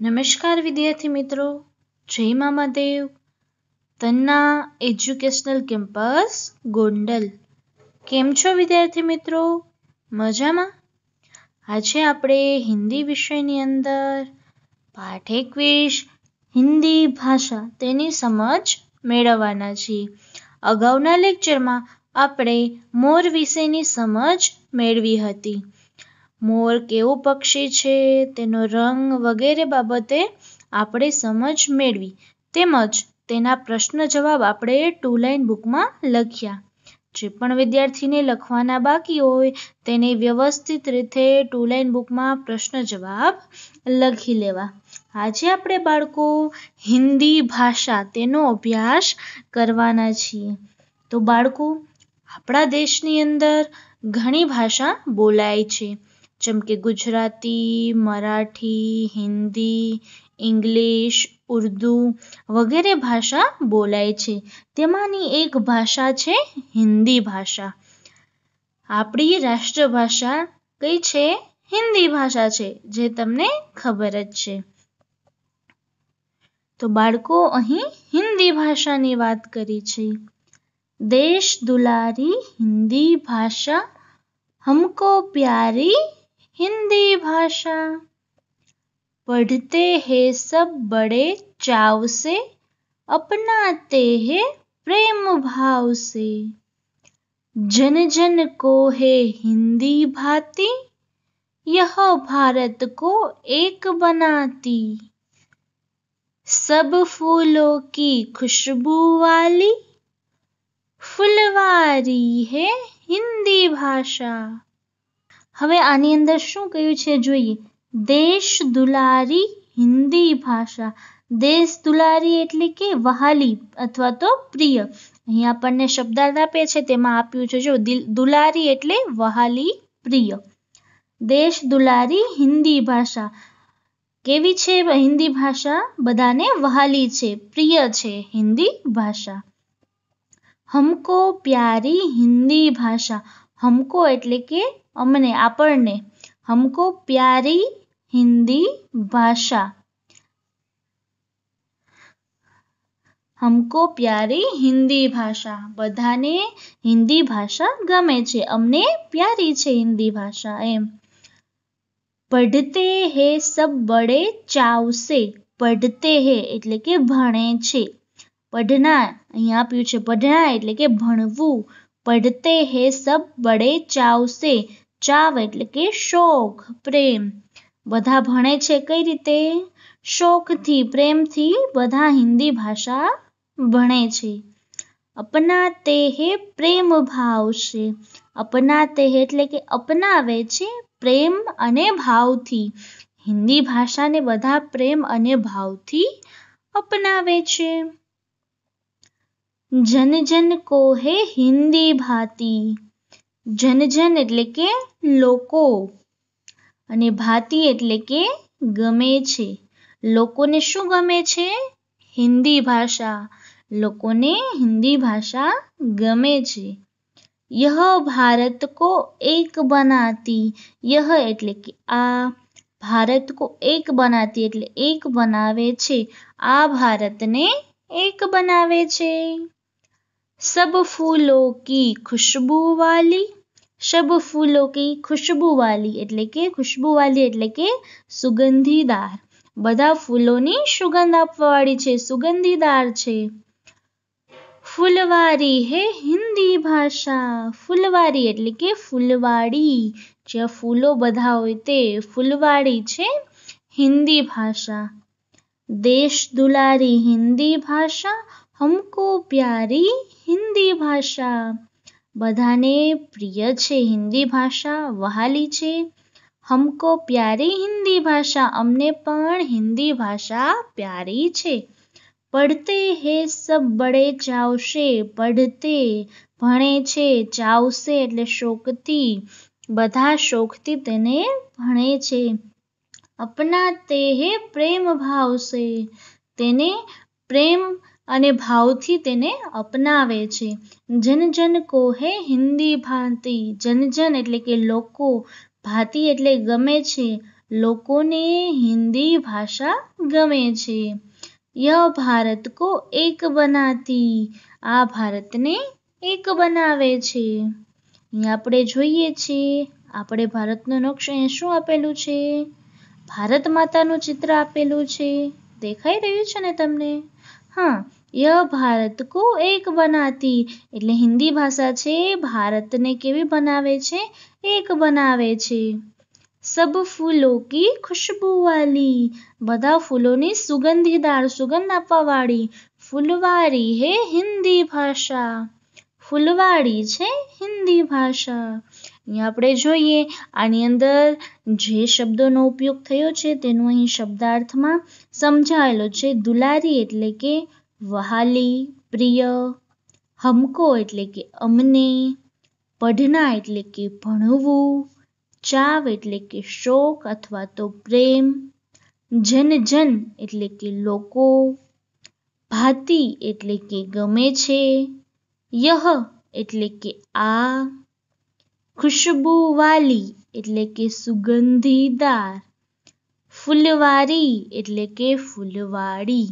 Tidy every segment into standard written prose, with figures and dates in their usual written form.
નમસ્કાર વિદ્યાર્થી મિત્રો, જય મામાદેવ. Tanna educational campus Gondal. કેમ છો વિદ્યાર્થી મિત્રો? મજામાં? આજે આપણે હિન્દી વિષયની અંદર પાઠ 21 હિન્દી ભાષા તેની સમજ મેળવવાના છીએ. અગાઉના લેક્ચરમાં આપણે મોર વિશેની સમજ મેળવી હતી. મોર કેવું પક્ષી છે, તેનો રંગ વગેરે બાબતે આપણે સમજ મેળવી, તેમજ તેના પ્રશ્ન જવાબ આપણે 2 લાઇન બુકમાં લખ્યા. જે પણ વિદ્યાર્થીને લખવાના બાકી હોય તેને વ્યવસ્થિત રીતે 2 લાઇન બુકમાં પ્રશ્ન જવાબ લખી લેવા. આજે આપણે બાળકો હિન્દી ભાષા તેનો અભ્યાસ કરવાના છીએ. તો બાળકો, આપણા દેશની અંદર ઘણી ભાષા બોલાય છે, જેમ કે ગુજરાતી, મરાઠી, હિન્દી, ઇંગ્લિશ, ઉર્દુ વગેરે ભાષા બોલાય છે. તેમાંની એક ભાષા છે હિન્દી ભાષા. આપણી રાષ્ટ્રભાષા કઈ છે? હિન્દી ભાષા છે, જે તમને ખબર જ છે. તો બાળકો, અહીં હિન્દી ભાષાની વાત કરી છે. દેશ દુલારી હિન્દી ભાષા, हमको प्यारी हिंदी भाषा, पढ़ते हैं सब बड़े चाव से, अपनाते हैं प्रेम भाव से, जन जन को है हिंदी भाती, यह भारत को एक बनाती, सब फूलों की खुशबू वाली, फुलवारी है હિન્દી ભાષા. હવે આની અંદર શું કહ્યું છે જોઈએ. દેશ દુલારી હિન્દી ભાષા. દેશ દુલારી એટલે કે વહાલી અથવા તો પ્રિય. અહીં આપણને શબ્દાર્થ આપે છે, તેમાં આપ્યું છે જો દુલારી એટલે વહાલી, પ્રિય. દેશ દુલારી હિન્દી ભાષા. કેવી છે હિન્દી ભાષા? બધાને વહાલી છે, પ્રિય છે હિન્દી ભાષા. हमको प्यारी हिंदी भाषा. हमको એટલે કે અમને, આપણને. हमको प्यारी हिंदी भाषा. हमको प्यारी हिंदी भाषा. બધાને હિન્દી ભાષા ગમે છે, અમને પ્યારી છે હિન્દી ભાષા એમ. पढ़ते हैं सब बड़े चाव से. पढ़ते हैं એટલે કે ભણે છે. પઢના, અહીં આપ્યું છે પઢના એટલે કે ભણવું. પઢતે હે સબ બડે ચાવ સે. ચાવ એટલે કે શોખ, પ્રેમ. બધા ભણે છે કઈ રીતે? શોખથી, પ્રેમથી બધા હિન્દી ભાષા ભણે છે. અપનાતે હે પ્રેમ ભાવ સે. અપનાતે હે એટલે કે અપનાવે છે, પ્રેમ અને ભાવથી. હિન્દી ભાષાને બધા પ્રેમ અને ભાવથી અપનાવે છે. જન જન કો હે હિન્દી ભાતી. જન જન એટલે કે લોકો, અને ભાતી એટલે કે ગમે છે. લોકોને શું ગમે છે? હિન્દી ભાષા. લોકોને હિન્દી ભાષા ગમે છે. यह भारत को एक बनाती. यह એટલે કે આ, ભારત को एक बनाती એટલે એક બનાવે છે. આ ભારતને એક બનાવે છે. सब फूलों की खुशबू वाली. सब फूलों की खुशबू वाली એટલે કે खुशबू वाली એટલે કે સુગંધીદાર. બધા ફૂલોની સુગંધ આપવાવાળી છે, સુગંધીદાર છે. ફુલવારી હે હિન્દી ભાષા. ફુલવારી એટલે કે ફૂલવાડી, જ્યાં ફૂલો બધા હોય તે ફૂલવાડી છે હિન્દી ભાષા. દેશ દુલારી હિન્દી ભાષા, हमको प्यारी हिंदी भाषा. બધાને પ્રિય છે હિન્દી ભાષા, વહાલી છે. हमको प्यारी हिंदी भाषा. અમને પણ હિન્દી ભાષા પ્યારી છે. पढ़ते हैं सब बड़े चाव से. पढ़ते ભણે છે, ચાવ સે એટલે શોકથી, બધા શોકથી તેને ભણે છે. अपनाते हैं प्रेम भाव से. તેને પ્રેમ અને ભાવથી તેને અપનાવે છે. જન જન કો હે હિન્દી ભાતી. જન જન એટલે કે લોકો, ભાતી એટલે ગમે છે, લોકોને હિન્દી ભાષા ગમે છે. યહ ભારત કો એક બનાતી, આ ભારતને એક બનાવે છે. અહીંયા આપણે જોઈએ છીએ, આપણે ભારતનો નકશો અહીંયા શું આપેલું છે? ભારત માતાનું ચિત્ર આપેલું છે. દેખાઈ રહ્યું છે ને તમને? હા, યહ ભારત કો એક બનાતી એટલે હિન્દી ભાષા છે ભારતને કેવી બનાવે છે? એક બનાવે છે. સબ ફૂલો કી ખુશ્બુ વાલી, બધા ફૂલોની સુગંધીદાર સુગંધ આપવા વાળી. ફૂલવારી હે હિન્દી ભાષા, ફૂલવાડી છે હિન્દી ભાષા. અહીંયા આપણે જોઈએ આની અંદર જે શબ્દોનો ઉપયોગ થયો છે તેનું અહીં શબ્દાર્થમાં સમજાયેલો છે. દુલારી એટલે કે વહાલી, પ્રિય. હમકો એટલે કે અમને. પઢના એટલે કે ભણવું. ચાવ એટલે કે શોક અથવા તો પ્રેમ. જન જન એટલે કે લોકો. ભાતી એટલે કે ગમે છે. યહ એટલે કે આ. ખુશ્બુ વાલી એટલે કે સુગંધીદાર. ફૂલવારી એટલે કે ફૂલવાડી.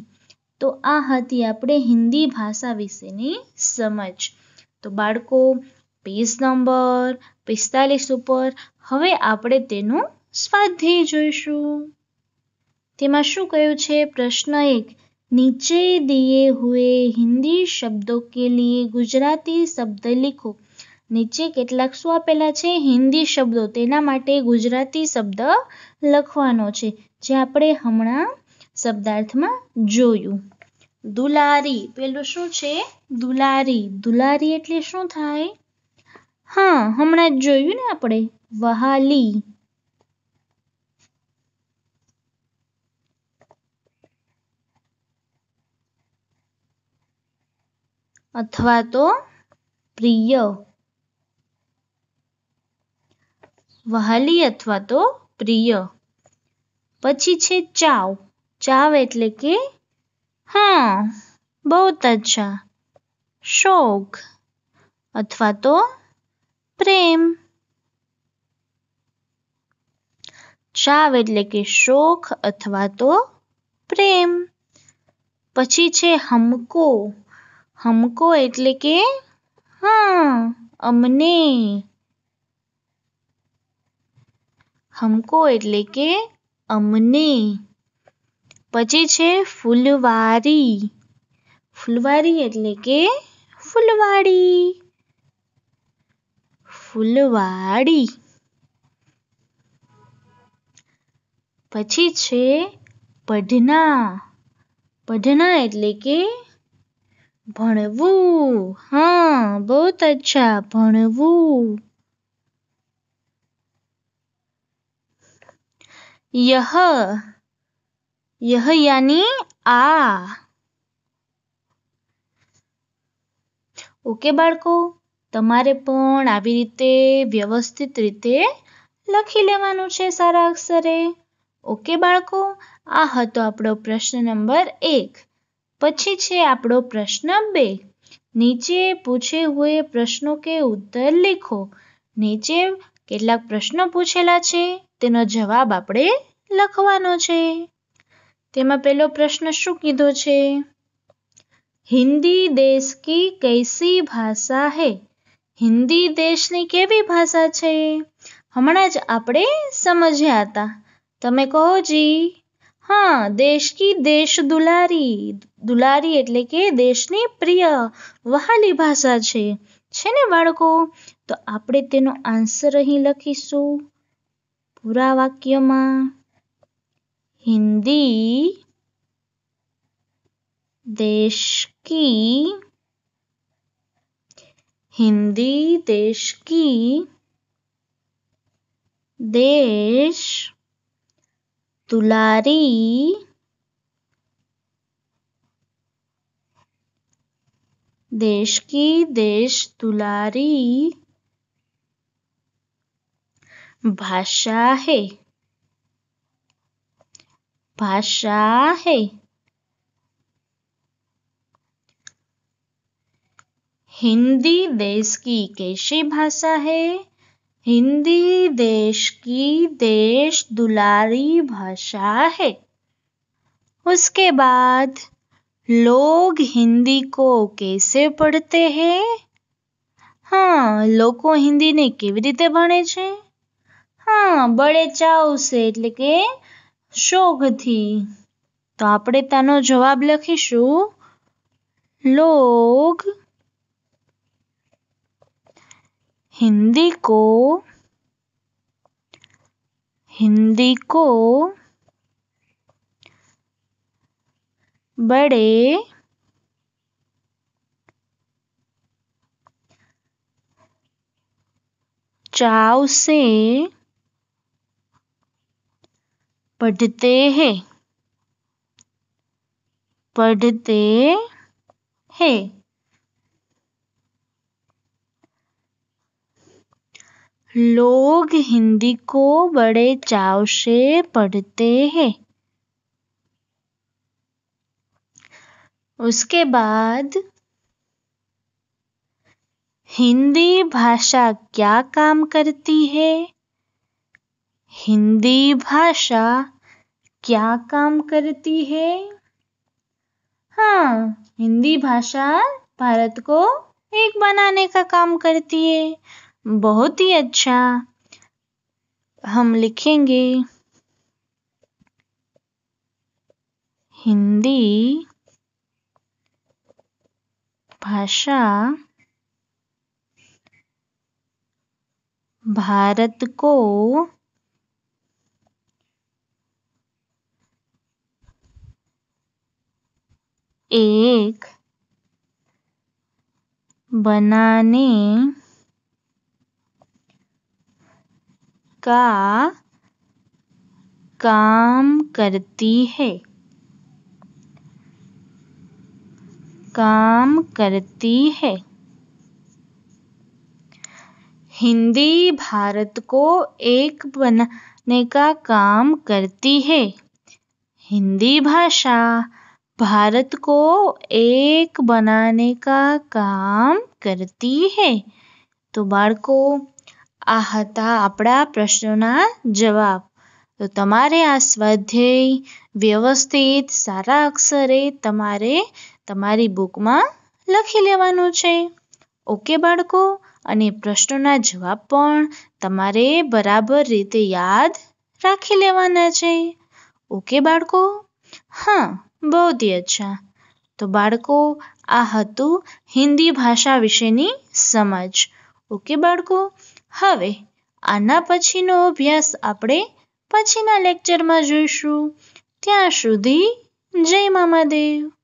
તો આ હતી આપણે હિન્દી ભાષા વિશેની સમજ. તો બાળકો પેજ નંબર 45 ઉપર હવે આપણે તેનું સ્વાધ્યાય જોઈશું. તેમાં શું કહ્યું છે? પ્રશ્ન 1, નીચે દિए हुए हिंदी शब्दों के लिए गुजराती शब्द लिखो. નીચે કેટલાક શું આપેલા છે? હિન્દી શબ્દો, તેના માટે ગુજરાતી શબ્દ લખવાનો છે, જે આપણે હમણાં શબ્દાર્થમાં જોયું. દુલારી, પેલું શું છે? દુલારી. દુલારી એટલે શું થાય? હા, હમણાં જ જોયું ને આપણે, વહાલી. અથવા તો પ્રિય. વહાલી અથવા તો પ્રિય. પછી છે ચાવ. ચાવ એટલે કે હા, બહુત અચ્છા. શોક અથવા તો પ્રેમ. ચાવ એટલે કે શોક અથવા તો પ્રેમ. પછી છે હમકો. હમકો એટલે કે હા, અમને. હમકો એટલે કે અમને. પછી છે ફૂલવારી. ફૂલવારી એટલે કે ફૂલવાડી. ફૂલવાડી. પછી છે પઢના. પઢના એટલે કે ભણવું. હા, બહુત અચ્છા, ભણવું. યહ. યહ યાની આ. ઓકે બાળકો, તમારે પણ આવી રીતે વ્યવસ્થિત રીતે લખી લેવાનું છે સારા અક્ષરે. ઓકે બાળકો, આ હતો આપણો પ્રશ્ન નંબર 1. પછી છે આપણો પ્રશ્ન 2. નીચે પૂછે હુએ પ્રશ્નો કે ઉત્તર लिखो. નીચે કેટલાક પ્રશ્નો પૂછેલા છે, તેનો જવાબ આપણે લખવાનો છે. તેમાં પહેલો પ્રશ્ન શું કીધો છે? હિન્દી દેશ કી કૈસી ભાષા હૈ? હિન્દી દેશની કેવી ભાષા છે? હમણાં જ આપણે સમજ્યા હતા. તમે કહો જી. હા, દેશ કી દેશ દુલારી. દુલારી એટલે કે દેશની પ્રિય, વહાલી ભાષા છે. છે ને બાળકો? તો આપણે તેનો આન્સર અહીં લખીશું પૂરા વાક્યમાં. हिंदी देश की, हिंदी देश की देश दुलारी देश की देश दुलारी भाषा है. भाषा है. हिंदी देश की कैसी भाषा है? हिंदी देश की देश दुलारी भाषा है। उसके बाद लोग हिंदी को कैसे पढ़ते हैं? हाँ, લોકો હિન્દીને કેવી રીતે ભણે છે? હા, બड़े ચાવ से એટલે કે શોખથી. તો આપણે તેનો જવાબ લખીશું लोग हिंदी को बड़े चाव से पढ़ते हैं। लोग हिंदी को बड़े चाव से पढ़ते हैं। उसके बाद हिंदी भाषा क्या काम करती है? हिंदी भाषा क्या काम करती है? हाँ, हिंदी भाषा भारत को एक बनाने का काम करती है। बहुत ही अच्छा। हम लिखेंगे हिंदी भाषा भारत को एक बनाने का काम करती है। हिंदी भारत को एक बनाने का काम करती है। हिंदी भाषा भारत को एक बनाने का काम करती है। તો બાળકો આ હતા આપણા પ્રશ્નોના જવાબ. તો તમારે આ સ્વાધ્યાય વ્યવસ્થિત સારા અક્ષરે તમારે તમારી બુકમાં લખી લેવાનું છે. ઓકે બાળકો? અને પ્રશ્નોના જવાબ પણ તમારે બરાબર રીતે યાદ રાખી લેવાના છે. ઓકે બાળકો? हाँ, बहुत ही अच्छा. તો બાળકો આ હતું હિન્દી ભાષા વિશેની સમજ. ઓકે બાળકો? હવે આના પછીનો અભ્યાસ આપણે પછીના લેક્ચરમાં જોઈશું. ત્યાં સુધી જય મામાદેવ.